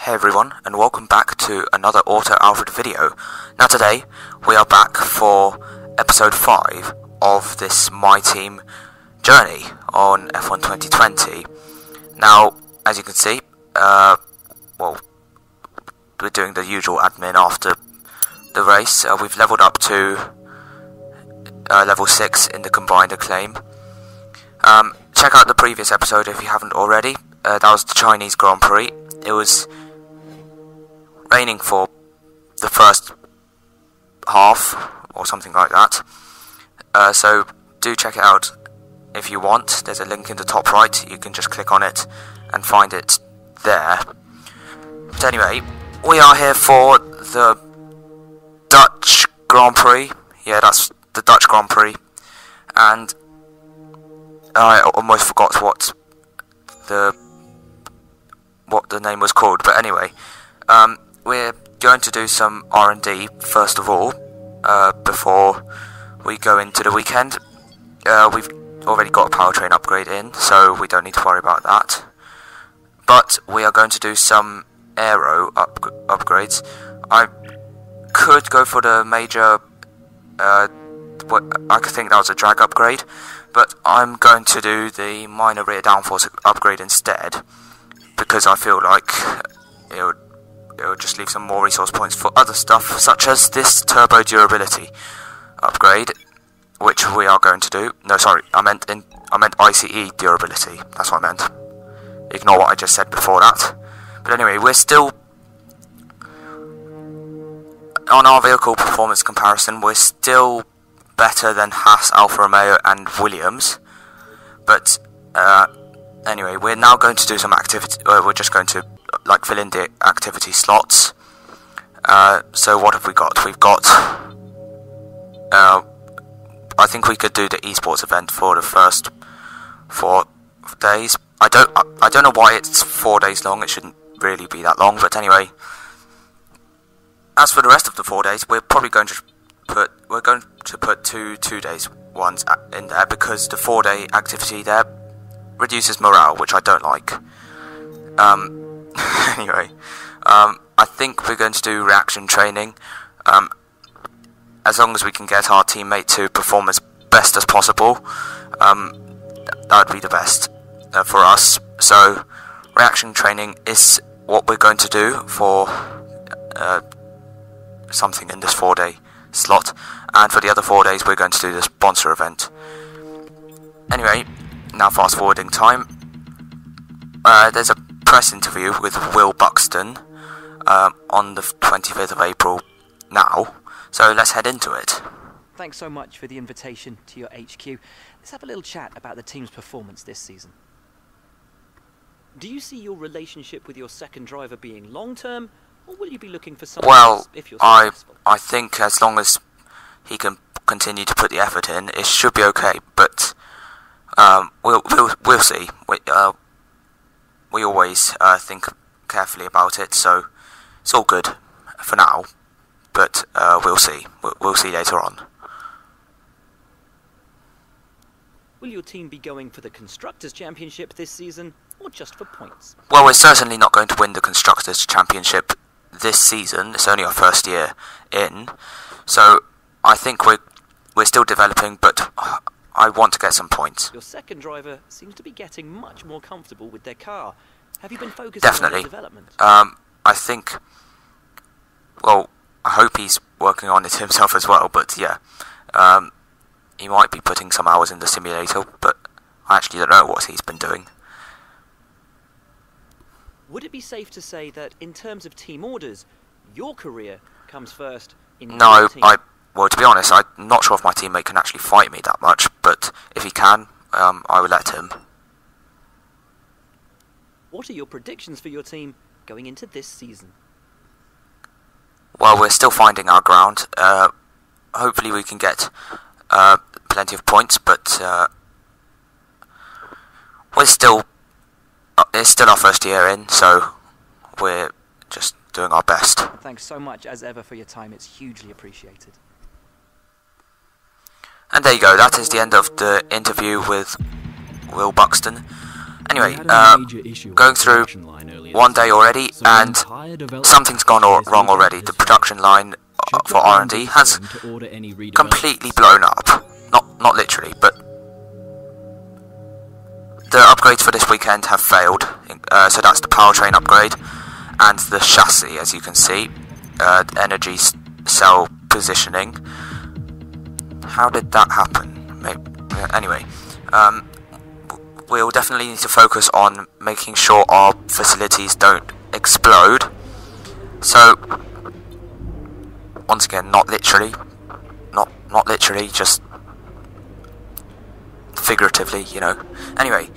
Hey everyone, and welcome back to another Auto Alfred video. Now today, we are back for episode 5 of this My Team journey on F1 2020. Now, as you can see, we're doing the usual admin after the race. We've leveled up to level 6 in the combined acclaim. Check out the previous episode if you haven't already. That was the Chinese Grand Prix. It was raining for the first half or something like that, so do check it out if you want. There's a link in the top right, you can just click on it and find it there. But anyway, we are here for the Dutch Grand Prix. Yeah, that's the Dutch Grand Prix, and I almost forgot what the name was called, but anyway, we're going to do some R&D first of all, before we go into the weekend. We've already got a powertrain upgrade in, so we don't need to worry about that. But we are going to do some aero upgrades. I could go for the major, I think that was a drag upgrade, but I'm going to do the minor rear downforce upgrade instead, because I feel like it would just leave some more resource points for other stuff, such as this turbo durability upgrade, which we are going to do. No, sorry, I meant ICE durability. That's what I meant. Ignore what I just said before that. But anyway, we're still on our vehicle performance comparison. We're still better than Haas, Alfa Romeo, and Williams. But anyway, we're now going to do some activity. We're just going to fill in the activity slots. So what have we got? We've got, I think we could do the esports event for the first 4 days. I don't know why it's 4 days long. It shouldn't really be that long, but anyway. As for the rest of the 4 days, we're probably going to put two days ones in there, because the 4-day activity there reduces morale, which I don't like. Anyway, I think we're going to do reaction training. As long as we can get our teammate to perform as best as possible, that would be the best for us. So, reaction training is what we're going to do for something in this 4-day slot, and for the other 4 days we're going to do the sponsor event. Anyway, now fast forwarding time, there's a press interview with Will Buxton on the 25th of April now, so let's head into it. Thanks so much for the invitation to your HQ. Let's have a little chat about the team's performance this season. Do you see your relationship with your second driver being long-term, or will you be looking for someone else if you're successful? I think as long as he can continue to put the effort in, it should be okay, but we'll see. We always think carefully about it, so it's all good for now, but we'll see. We'll see later on. Will your team be going for the Constructors' Championship this season, or just for points? Well, we're certainly not going to win the Constructors' Championship this season. It's only our first year in, so I think we're still developing, but I want to get some points. Your second driver seems to be getting much more comfortable with their car. Have you been focusing on their development? I think, well, I hope he's working on it himself as well, but yeah, he might be putting some hours in the simulator, but I actually don't know what he's been doing. Would it be safe to say that in terms of team orders, your career comes first in your team? Well, to be honest, I'm not sure if my teammate can actually fight me that much, but if he can, I will let him. What are your predictions for your team going into this season? Well, we're still finding our ground. Hopefully we can get plenty of points, but it's still our first year in, so we're just doing our best. Thanks so much as ever for your time. It's hugely appreciated. And there you go, that is the end of the interview with Will Buxton. Anyway, going through one day already, and something's gone wrong already. The production line for R&D has completely blown up. Not literally, but the upgrades for this weekend have failed. So that's the powertrain upgrade and the chassis, as you can see. Energy cell positioning. How did that happen? Anyway, we'll definitely need to focus on making sure our facilities don't explode. So, once again, not literally, just figuratively, you know. Anyway,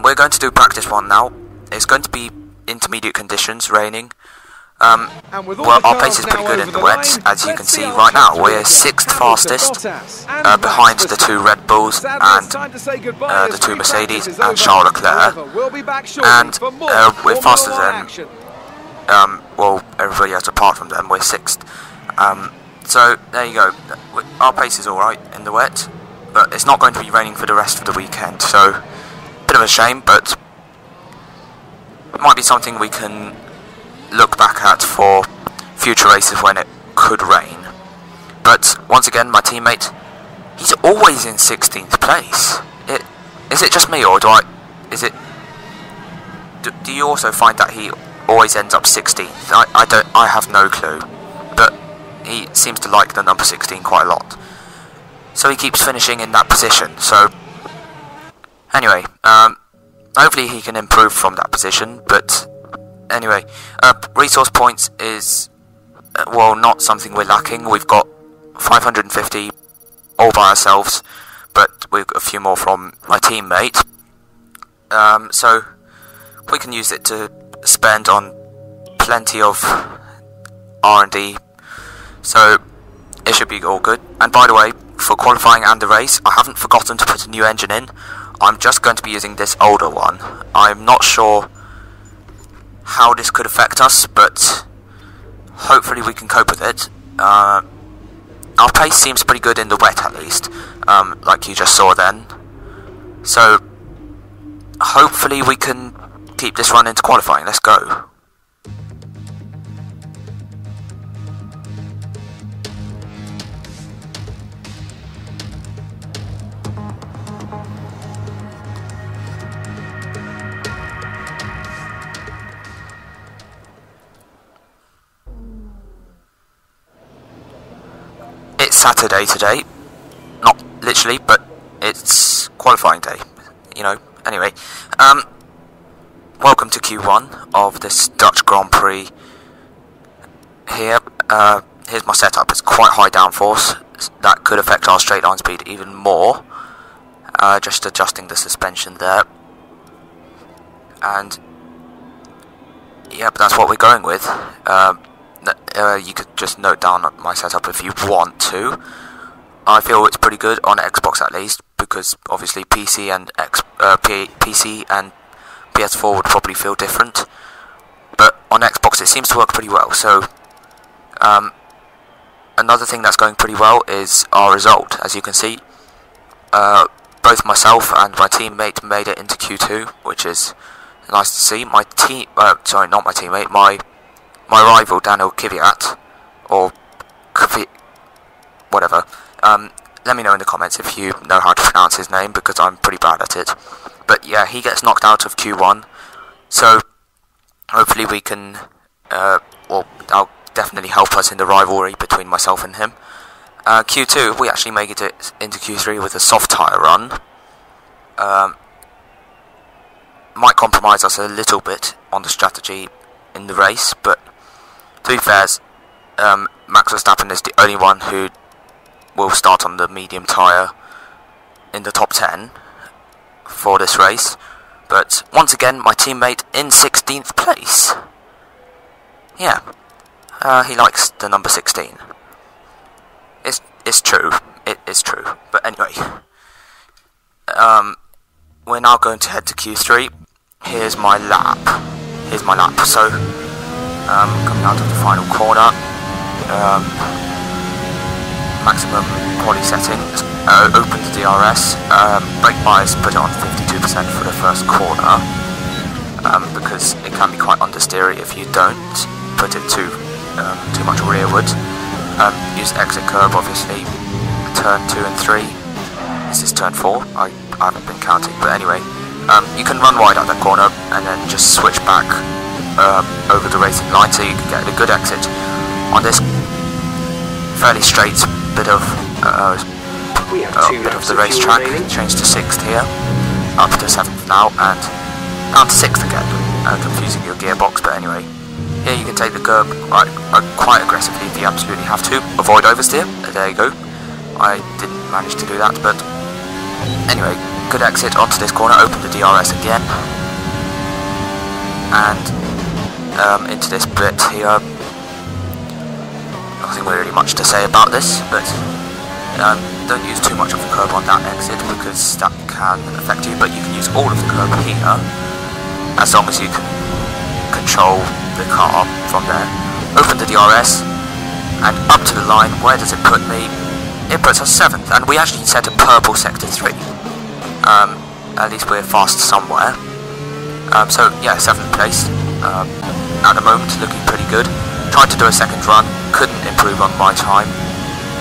we're going to do practice one now. It's going to be intermediate conditions, raining. Well, our pace is pretty good in the wet, as you can see right now. We're 6th fastest, behind the 2 Red Bulls and the 2 Mercedes and Charles Leclerc. And we're faster than, well, everybody else apart from them. We're 6th. So, there you go. Our pace is alright in the wet, but it's not going to be raining for the rest of the weekend. So, bit of a shame, but it might be something we can look back at for future races when it could rain. But once again, my teammate, he's always in 16th place. Is it just me, or do you also find that he always ends up 16th? I have no clue, but he seems to like the number 16 quite a lot, so he keeps finishing in that position. So anyway, hopefully he can improve from that position. But anyway, resource points is, well, not something we're lacking. We've got 550 all by ourselves, but we've got a few more from my teammate. So we can use it to spend on plenty of R&D. So it should be all good. And by the way, for qualifying and the race, I haven't forgotten to put a new engine in. I'm just going to be using this older one. I'm not sure how this could affect us, but hopefully we can cope with it. Our pace seems pretty good in the wet, at least, like you just saw then. So hopefully we can keep this run into qualifying. Let's go. It's Saturday today, not literally, but it's qualifying day, you know. Anyway, welcome to Q1 of this Dutch Grand Prix. Here's my setup. It's quite high downforce. That could affect our straight line speed even more. Just adjusting the suspension there, and yep, that's what we're going with. You could just note down my setup if you want to. I feel it's pretty good on Xbox, at least, because obviously PC and PS4 would probably feel different, but on Xbox it seems to work pretty well. So another thing that's going pretty well is our result. As you can see, both myself and my teammate made it into Q2, which is nice to see. My rival Daniel Kvyat, or whatever, let me know in the comments if you know how to pronounce his name, because I'm pretty bad at it. But yeah, he gets knocked out of Q1, so hopefully we can, well, that'll definitely help us in the rivalry between myself and him. Q2, we actually made it into Q3 with a soft tyre run. Might compromise us a little bit on the strategy in the race, but to be fair, Max Verstappen is the only one who will start on the medium tyre in the top 10 for this race. But once again, my teammate in 16th place. Yeah, he likes the number 16. It's true. It is true. But anyway, we're now going to head to Q3. Here's my lap. So, coming out of the final corner, maximum quality settings. opened the DRS, brake bias, put it on 52% for the first corner, because it can be quite understeery if you don't put it too much rearward. Use exit curb, obviously, turn 2 and 3. This is turn 4, I haven't been counting, but anyway. You can run wide at that corner and then just switch back over the racing line so you can get a good exit on this fairly straight bit of the racetrack. Change to 6th here, up to 7th now, and down to 6th again, confusing your gearbox, but anyway. Here you can take the curb quite aggressively if you absolutely have to. Avoid oversteer, there you go. I didn't manage to do that, but anyway, good exit onto this corner, open the DRS again, and into this bit here. Nothing really much to say about this, but don't use too much of the curb on that exit because that can affect you, but you can use all of the curb here, as long as you can control the car from there. Open the DRS, and up to the line. Where does it put me? It puts us 7th, and we actually set a purple sector 3. At least we're fast somewhere. So yeah, 7th place. At the moment, looking pretty good. Tried to do a second run, couldn't improve on my time,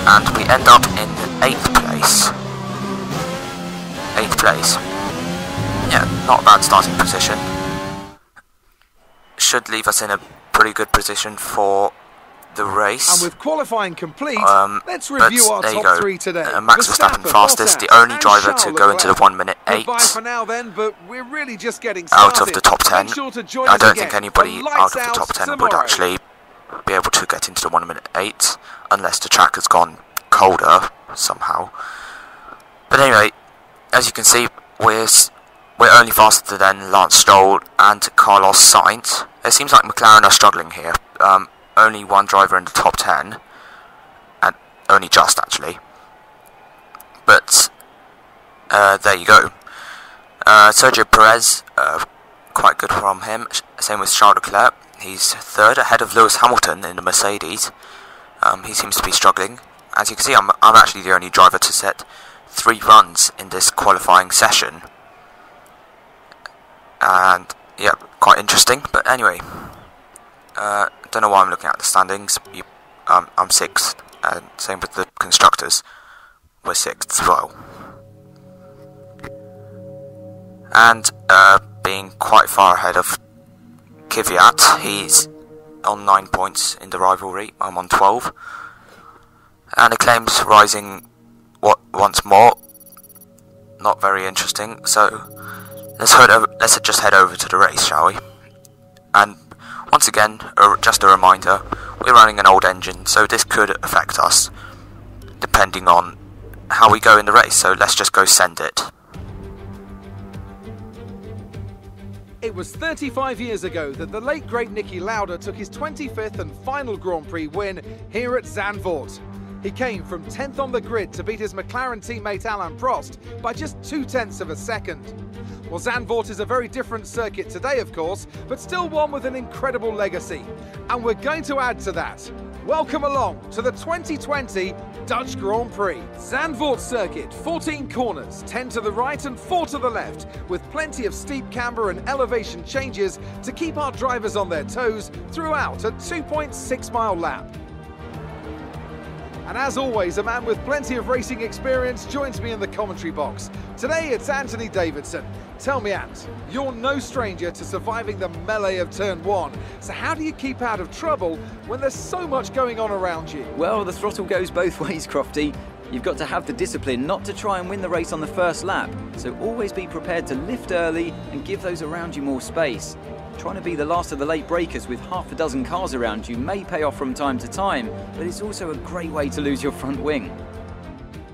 and we end up in 8th place. 8th place. Yeah, not a bad starting position. Should leave us in a pretty good position for the race. And with qualifying complete, let's review our top 3 today. Max Verstappen fastest, the only driver to go into the 1 minute 8 for now then, but we're really just getting started. Out of the top 10. Sure, I don't think anybody out of the top 10 would actually be able to get into the 1 minute 8 unless the track has gone colder somehow. But anyway, as you can see, we're only faster than Lance Stroll and Carlos Sainz. It seems like McLaren are struggling here. Only one driver in the top 10, and only just actually. But there you go. Sergio Perez, quite good from him. Same with Charles Leclerc. He's 3rd, ahead of Lewis Hamilton in the Mercedes. He seems to be struggling. As you can see, I'm actually the only driver to set 3 runs in this qualifying session. And yeah, quite interesting. But anyway, don't know why I'm looking at the standings. I'm 6th, and same with the constructors. We're 6th as well. And being quite far ahead of Kvyat, he's on 9 points in the rivalry. I'm on 12, and Acclaim's rising once more. Not very interesting. So let's just head over to the race, shall we? And once again, just a reminder, we're running an old engine, so this could affect us depending on how we go in the race. So let's just go send it. It was 35 years ago that the late great Niki Lauda took his 25th and final Grand Prix win here at Zandvoort. He came from 10th on the grid to beat his McLaren teammate Alain Prost by just 0.2 of a second. Well, Zandvoort is a very different circuit today, of course, but still one with an incredible legacy. And we're going to add to that. Welcome along to the 2020 Dutch Grand Prix. Zandvoort circuit, 14 corners, 10 to the right and 4 to the left, with plenty of steep camber and elevation changes to keep our drivers on their toes throughout a 2.6-mile lap. And as always, a man with plenty of racing experience joins me in the commentary box. Today it's Anthony Davidson. Tell me, Ant, you're no stranger to surviving the melee of turn 1. So how do you keep out of trouble when there's so much going on around you? Well, the throttle goes both ways, Crofty. You've got to have the discipline not to try and win the race on the first lap. So always be prepared to lift early and give those around you more space. Trying to be the last of the late breakers with half a dozen cars around you may pay off from time to time, but it's also a great way to lose your front wing.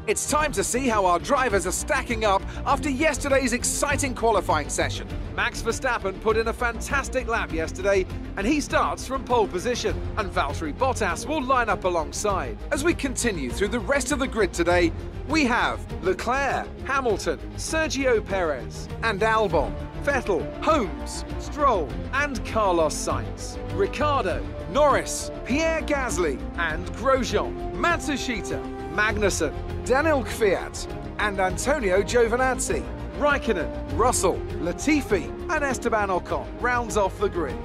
It's time to see how our drivers are stacking up after yesterday's exciting qualifying session. Max Verstappen put in a fantastic lap yesterday, and he starts from pole position, and Valtteri Bottas will line up alongside. As we continue through the rest of the grid today, we have Leclerc, Hamilton, Sergio Perez, and Albon, Vettel, Holmes, Stroll, and Carlos Sainz, Ricciardo, Norris, Pierre Gasly, and Grosjean, Matsushita, Magnussen, Daniel Kvyat, and Antonio Giovinazzi. Raikkonen, Russell, Latifi, and Esteban Ocon rounds off the grid.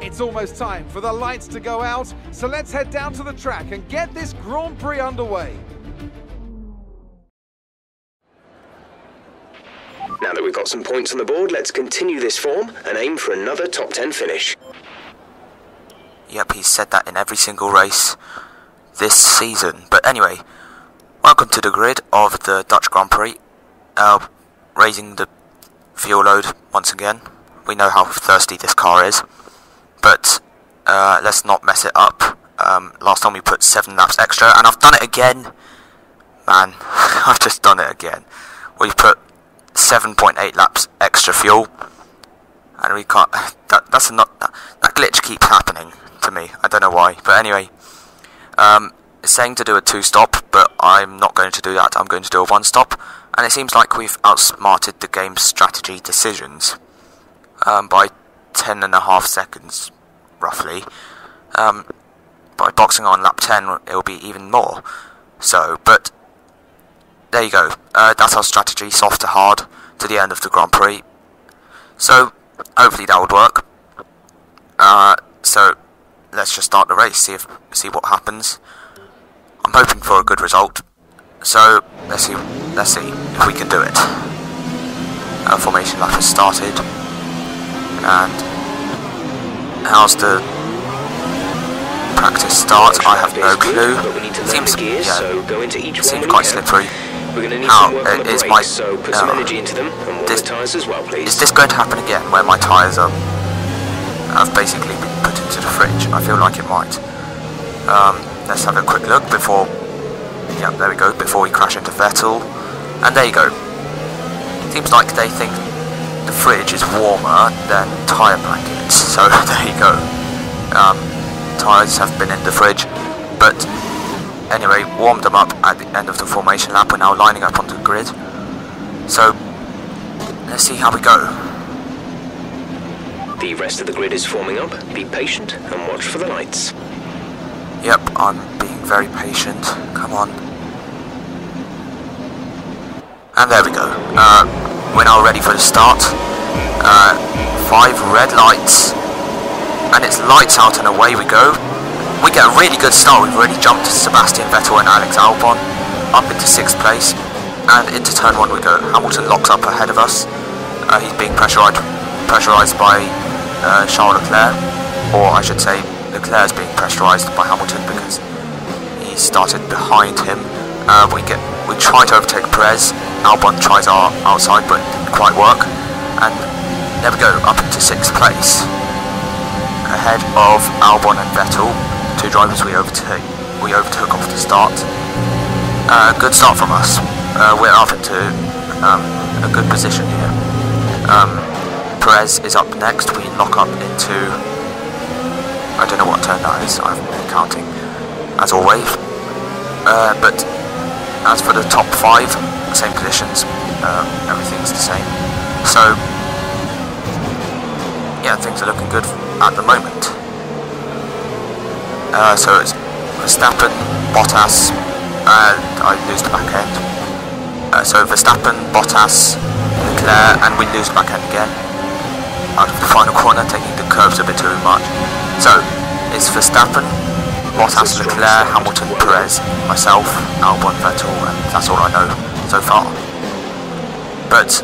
It's almost time for the lights to go out, so let's head down to the track and get this Grand Prix underway. Now that we've got some points on the board, let's continue this form and aim for another top 10 finish. Yep, he's said that in every single race this season. But anyway, welcome to the grid of the Dutch Grand Prix. Raising the fuel load once again. We know how thirsty this car is, but let's not mess it up. Last time we put 7 laps extra, and I've done it again. Man, I've just done it again. We've put 7.8 laps extra fuel, and we can't. That glitch keeps happening to me. I don't know why, but anyway, it's saying to do a 2-stop, but I'm not going to do that. I'm going to do a 1-stop. And it seems like we've outsmarted the game's strategy decisions by 10.5 seconds, roughly. By boxing on lap 10, it will be even more. So, but there you go. That's our strategy, soft to hard, to the end of the Grand Prix. So, hopefully that would work. So, let's just start the race, see what happens. I'm hoping for a good result. So, let's see if we can do it. Formation lap has started, and how's the practice start? I have no clue. Seems quite slippery. How is my is this going to happen again, where my tyres have basically been put into the fridge? I feel like it might. Let's have a quick look before. Yeah, there we go, before we crash into Vettel. And there you go. Seems like they think the fridge is warmer than tyre blankets. So there you go. Tyres have been in the fridge. But anyway, warmed them up at the end of the formation lap. We're now lining up onto the grid. So let's see how we go. The rest of the grid is forming up. Be patient and watch for the lights. Yep, I'm being very patient. Come on. And there we go. We're now ready for the start. 5 red lights. And it's lights out and away we go. We get a really good start. We've already jumped Sebastian Vettel and Alex Albon up into 6th place. And into turn 1 we go. Hamilton locks up ahead of us. He's being pressurised by Charles Leclerc. Or I should say, Leclerc's being pressurised by Hamilton because he started behind him. We try to overtake Perez. Albon tries our outside, but it didn't quite work. And there we go, up into 6th place, ahead of Albon and Vettel, 2 drivers we overtook off the start. Good start from us. We're up into a good position here. Perez is up next. We lock up into, I don't know what turn that is, I haven't been counting, as always. But as for the top 5, same positions, everything's the same. So, yeah, things are looking good at the moment. So it's Verstappen, Bottas, and I lose the back end. So Verstappen, Bottas, Leclerc, and we lose the back end again. Out of the final corner, taking the curves a bit too much. So it's Verstappen, Bottas, Leclerc, Hamilton, Perez, myself, Albon, Vettel, and that's all I know so far. But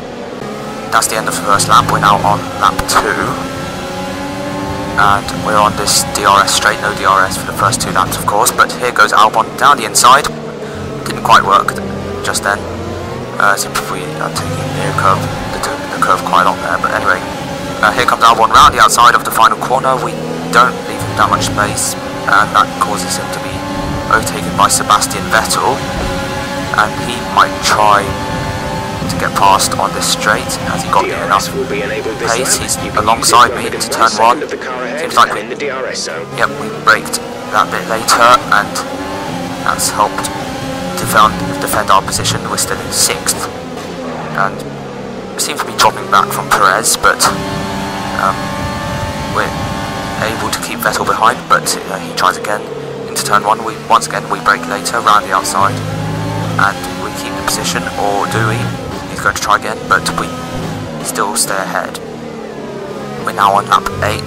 that's the end of the first lap. We're now on lap 2. And we're on this DRS straight, no DRS for the first 2 laps of course, but here goes Albon down the inside. Didn't quite work just then. Seems we are taking the curve quite a lot there, but anyway. Here comes Albon round the outside of the final corner. We don't leave him that much space, and that causes him to be overtaken by Sebastian Vettel. And he might try to get past on this straight as he got enough pace. He's alongside me into turn 1. Seems like we braked that bit later, and that's helped defend our position. We're still in 6th, and we seem to be dropping back from Perez, but we're able to keep Vettel behind. But he tries again into turn 1. Once again we brake later, round the outside, and we keep the position, or do we? He's going to try again, but we still stay ahead. We're now on lap 8,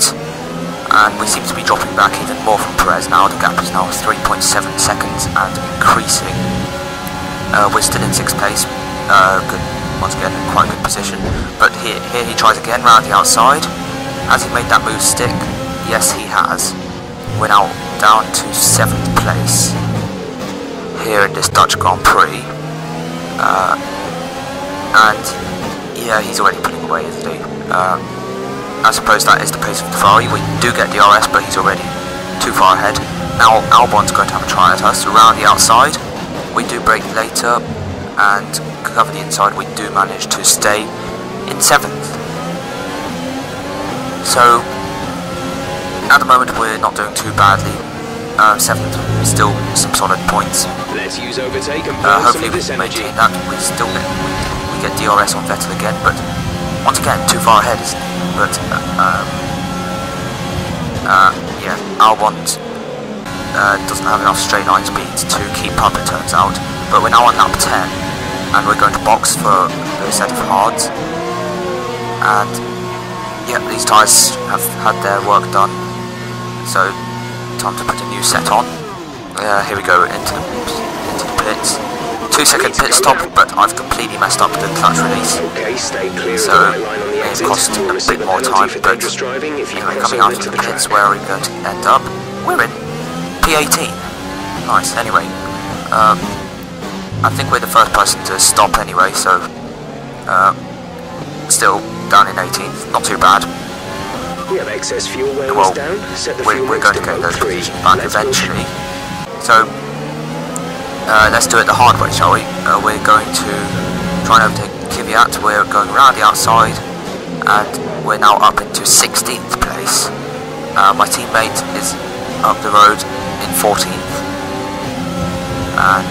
and we seem to be dropping back even more from Perez now. The gap is now 3.7 seconds and increasing. We're still in 6th place. Good, once again, quite a good position. But here he tries again round the outside. Has he made that move stick? Yes, he has. We're now down to 7th place here in this Dutch Grand Prix. And yeah, he's already pulling away, isn't he? I suppose that is the pace of the Ferrari. We do get DRS, but he's already too far ahead. Now Albon's going to have a try at us around the outside. We do brake later and cover the inside. We do manage to stay in 7th. So at the moment we're not doing too badly. 7th is still some solid points. Let's use overtake and burn some hopefully of this we energy. maintain that. We get DRS on Vettel again, but once again too far ahead, isn't he? But yeah, Albon doesn't have enough straight line speed to keep up, it turns out. But we're now on lap 10, and we're going to box for a set of hards. And yeah, these tyres have had their work done, so time to put a new set on. Here we go into the pits. 2-second pit stop, but I've completely messed up the clutch release, so it cost a bit more time. But anyway, coming out of the pits, where are we going to end up? We're in P18. Nice. Anyway, I think we're the first person to stop anyway, so still down in 18th, not too bad. We have excess fuel where Well, down. Set the we're fuel going to get those positions back eventually. So let's do it the hard way, shall we? We're going to try and overtake Kvyat. We're going around the outside, and we're now up into 16th place. My teammate is up the road in 14th, and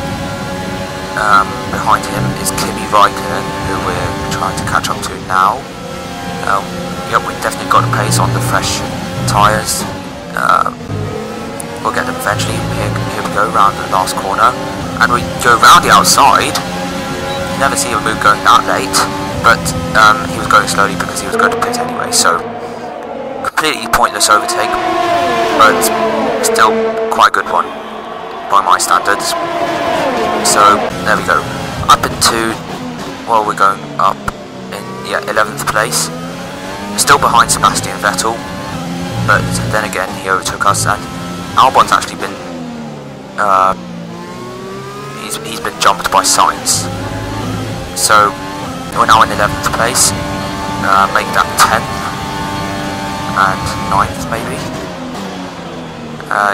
behind him is Kimi Raikkonen, who we're trying to catch up to now. Yep, we've definitely got a pace on the fresh tyres. We'll get them eventually. Here we go, round the last corner, and we go round the outside. You never see a move going that late, but he was going slowly because he was going to pit anyway, so completely pointless overtake, but still quite a good one by my standards. So there we go, up into, well, we're going up in 11th place, still behind Sebastian Vettel, but then again he overtook us, and Albon's actually been he's been jumped by Sainz. So we're now in 11th place, make that 10th and 9th maybe.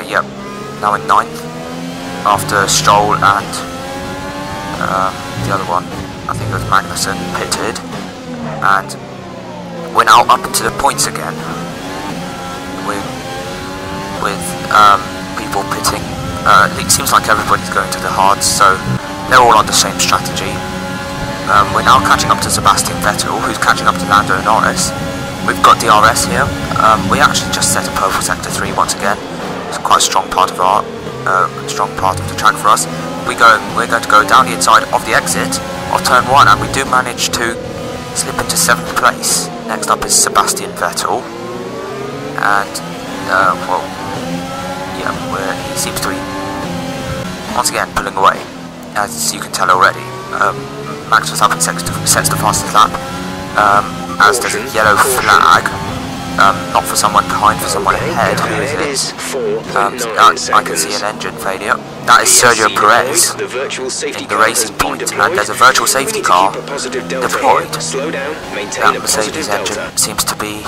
Yep, now in 9th after Stroll and the other one, I think it was Magnussen, pitted, and we're now up into the points again with people pitting. It seems like everybody's going to the hards, so they're all on the same strategy. We're now catching up to Sebastian Vettel, who's catching up to Lando Norris. We've got DRS here. We actually just set a pole for sector 3 once again. It's quite a strong part of the track for us. We're going to go down the inside of the exit of turn 1, and we do manage to slip into 7th place. Next up is Sebastian Vettel, and well, yeah, he seems to be once again pulling away, as you can tell already. Max Verstappen sets the fastest lap, as there's a yellow flag, not for someone behind, for someone ahead. Who is it? I can see an engine failure. That is Sergio Perez in the racing point, and there's a virtual safety car deployed. That Mercedes engine seems to be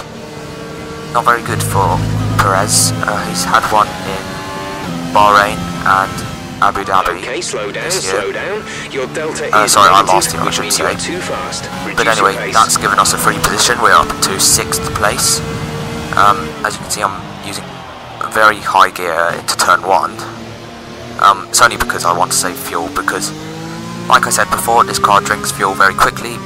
not very good for Perez. He's had one in Bahrain and Abu Dhabi this year. Sorry, I lost him, I should say. But anyway, that's given us a free position. We're up to 6th place. As you can see, I'm using a very high gear into turn 1. It's only because I want to save fuel, because, like I said before, this car drinks fuel very quickly.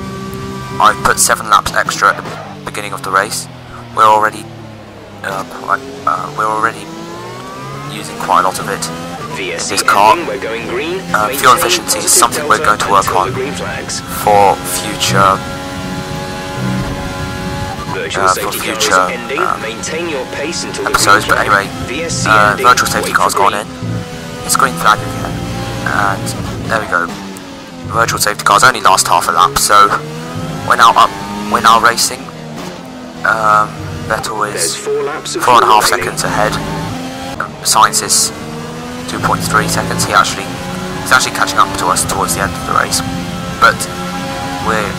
I've put 7 laps extra at the beginning of the race. We're already using quite a lot of it. this car. Fuel efficiency is something we're going to work on for future episodes. But anyway, virtual safety car's gone in. It's green flag again, and there we go. Virtual safety cars only last half a lap, so we're now racing. Vettel is 4.5 seconds ahead. Sainz is 2.3 seconds. He's actually catching up to us towards the end of the race, but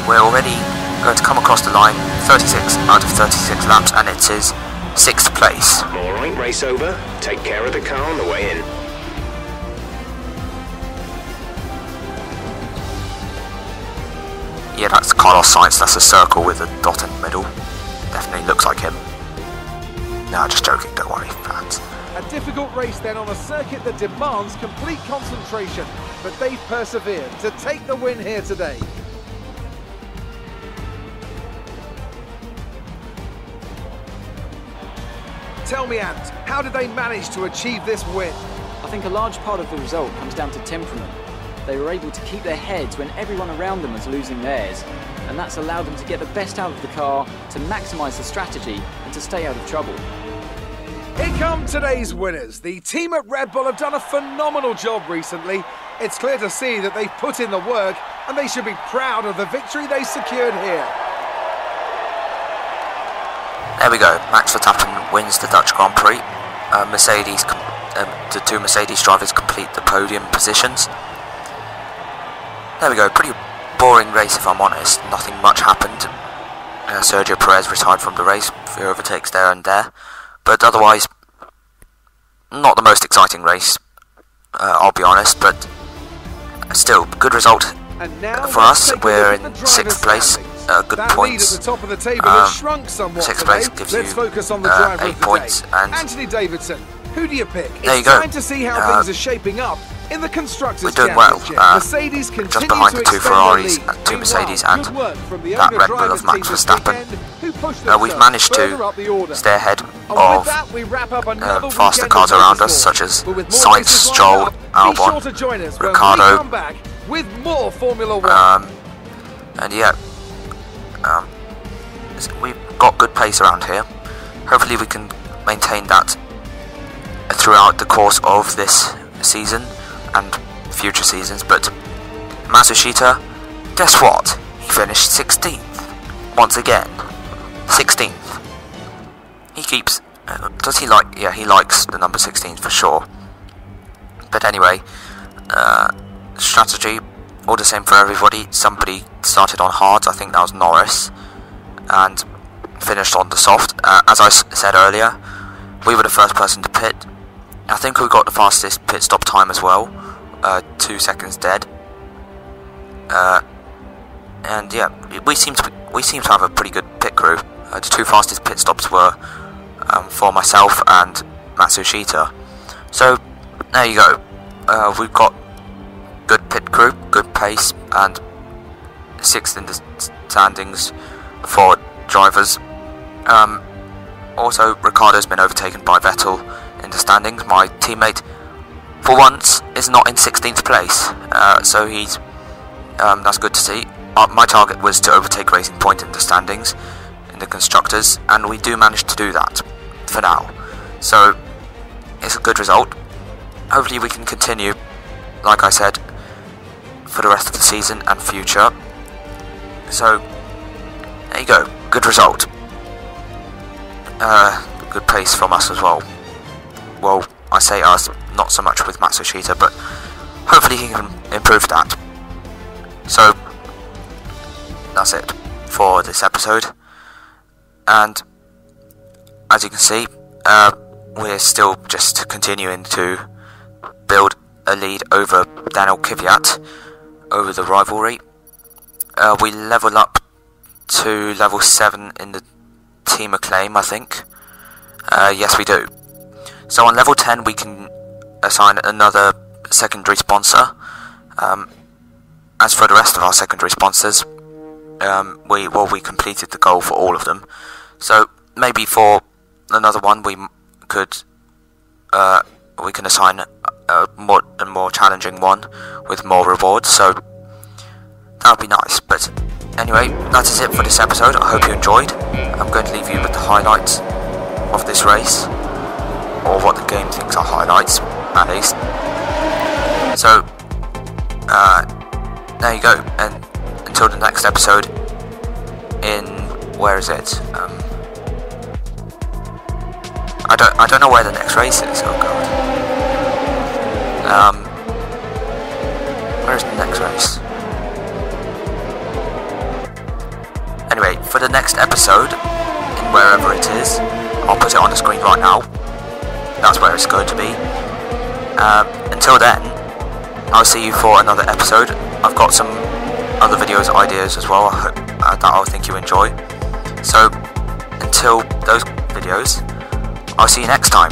we're already going to come across the line. 36 out of 36 laps, and it's his 6th place. Alright, race over. Take care of the car on the way in. Yeah, that's Carlos Sainz. That's a circle with a dot in the middle. Definitely looks like him. No, just joking, don't worry, fans. A difficult race then on a circuit that demands complete concentration, but they've persevered to take the win here today. Tell me, Ant, how did they manage to achieve this win? I think a large part of the result comes down to temperament. They were able to keep their heads when everyone around them was losing theirs, and that's allowed them to get the best out of the car, to maximise the strategy, and to stay out of trouble. Here come today's winners. The team at Red Bull have done a phenomenal job recently. It's clear to see that they've put in the work, and they should be proud of the victory they secured here. There we go. Max Verstappen wins the Dutch Grand Prix. The two Mercedes drivers complete the podium positions. There we go. Pretty boring race, if I'm honest. Nothing much happened. Sergio Perez retired from the race. Few overtakes there and there, but otherwise, not the most exciting race. I'll be honest, but still, good result for us. We're in 6th place. Good points. The top of the table has shrunk somewhat 6th place gives you focus on the driver 8 points. And Anthony Davidson, who do you pick? There you it's go. time to see how things are shaping up in the Constructors' We're doing well. Mercedes Just behind the 2 Ferraris, 2 Mercedes, and that Red Bull of Max Verstappen. We've managed to stay ahead of faster cars around us, such as Sainz, Stroll, Albon, Ricciardo, with more Formula 1. and yeah, we've got good pace around here. Hopefully we can maintain that throughout the course of this season and future seasons. But Matsushita, guess what? He finished 16th once again. 16th. He keeps. Does he like? Yeah, he likes the number 16 for sure. But anyway, strategy all the same for everybody. Somebody started on hards. I think that was Norris, and finished on the soft. As I said earlier, we were the first person to pit. I think we got the fastest pit stop time as well, 2 seconds dead. And yeah, we seem to have a pretty good pit crew. The 2 fastest pit stops were for myself and Matsushita. So there you go. We've got good pit crew, good pace, and 6th in the standings for drivers. Also, Ricciardo's been overtaken by Vettel in the standings. My teammate, for once, is not in 16th place, so he's that's good to see. My target was to overtake Racing Point in the standings in the Constructors, and we do manage to do that for now. So it's a good result. Hopefully we can continue, like I said, for the rest of the season and future. So there you go, good result. Good pace from us as well. Well, I say us, not so much with Matsushita, but hopefully he can improve that. So that's it for this episode, and as you can see, we're still just continuing to build a lead over Daniel Kvyat over the rivalry. We level up to level 7 in the team acclaim, I think. Yes, we do. So on level 10 we can assign another secondary sponsor. As for the rest of our secondary sponsors, we completed the goal for all of them. So maybe for another one we can assign a more challenging one with more rewards, so that would be nice. But anyway, that is it for this episode. I hope you enjoyed. I'm going to leave you with the highlights of this race, or what the game thinks are highlights, at least. So, there you go, and until the next episode in, where is it? I don't know where the next race is, oh god. Where is the next race? Anyway, for the next episode, in wherever it is, I'll put it on the screen right now. That's where it's going to be. Until then, I'll see you for another episode. I've got some other videos, ideas as well, I hope, that I think you enjoy. So, until those videos, I'll see you next time.